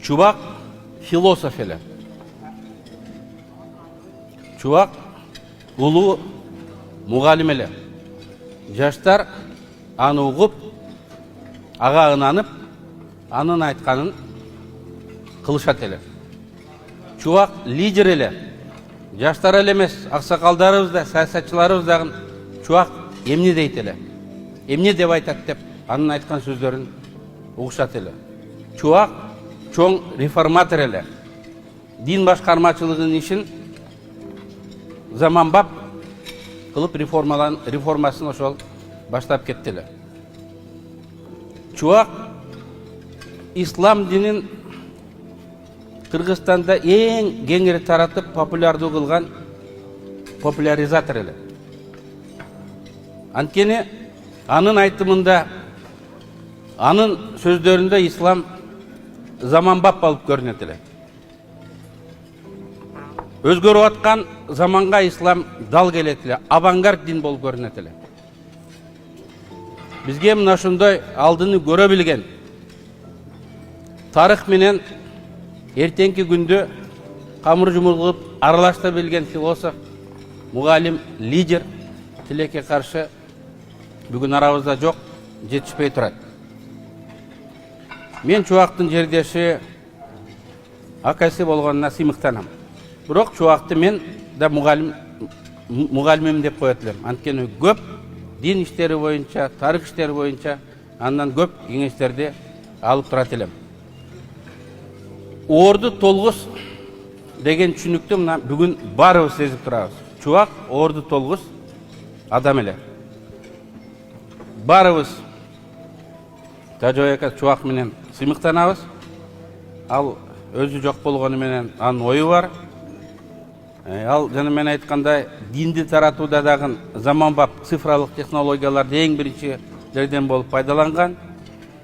Чубак философ эле. Чубак улуу мугалим эле. Жаштар аны угуп, ага ынанып, анын айтканын кылышат эле. Чубак лидер эле. Жаштар эле эмес, аксакалдарыбыз да, саясатчыларыбыз дагы чубак эмне дейт эле. Эмне деп айтат деп анын айткан сөздөрүн угушат эле. Чубак чоң реформатор эле. Дин башкармачылыгынын ишин заманбап кылып реформасын ошол баштап кетти эле. Чубак ислам динин Кыргызстанда эң кеңири таратып популярдуу кылган популяризатор эле. Анткени анын айтымында, анын сөздөрүндө ислам заманбап болуп көрүнөт эле. Өзгөрүп аткан заманга ислам дал келет эле, авангард дин болуп көрүнөт эле. Бизге мына ошондой алдыны көрө билген, тарых менен эртеңки күндө камыр жумулуп аралашта билген философ, мугалим, лидер тилекке каршы бүгүн арабызда жок, жетишпей турат. Мен Чубактын жердеши, акайсы болгонуна сыймыктанам. Бирок Чубакты мен да мугалимим деп коет элем. Анткени көп дин иштери боюнча, тарых иштери боюнча андан көп кеңештерди алып турат элем. Орду толгус деген түшүнүктү мына бүгүн баарыбыз сезип турабыз. Чубак орду толгус адам эле. Баарыбыз Тажыбек Чубак менен сыймыктанабыз. Ал өзү жок болгону менен анын ою бар. Ал жана мен айткандай динди таратууда дагы заманбап цифралык технологияларды эң биринчи жерден болуп пайдаланган.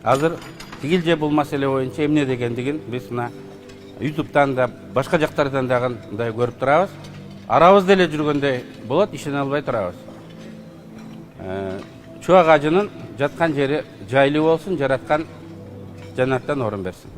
Азыр тигил же бул маселе боюнча эмне дегендигин биз мына YouTube'дан да башка жактардан дагы мындай көрүп турабыз. Арабызда эле жүргөндөй болот, ишене албай турабыз. Чубак ажынын жаткан жери жайлуу болсун, жараткан жаннаттан орун берсин.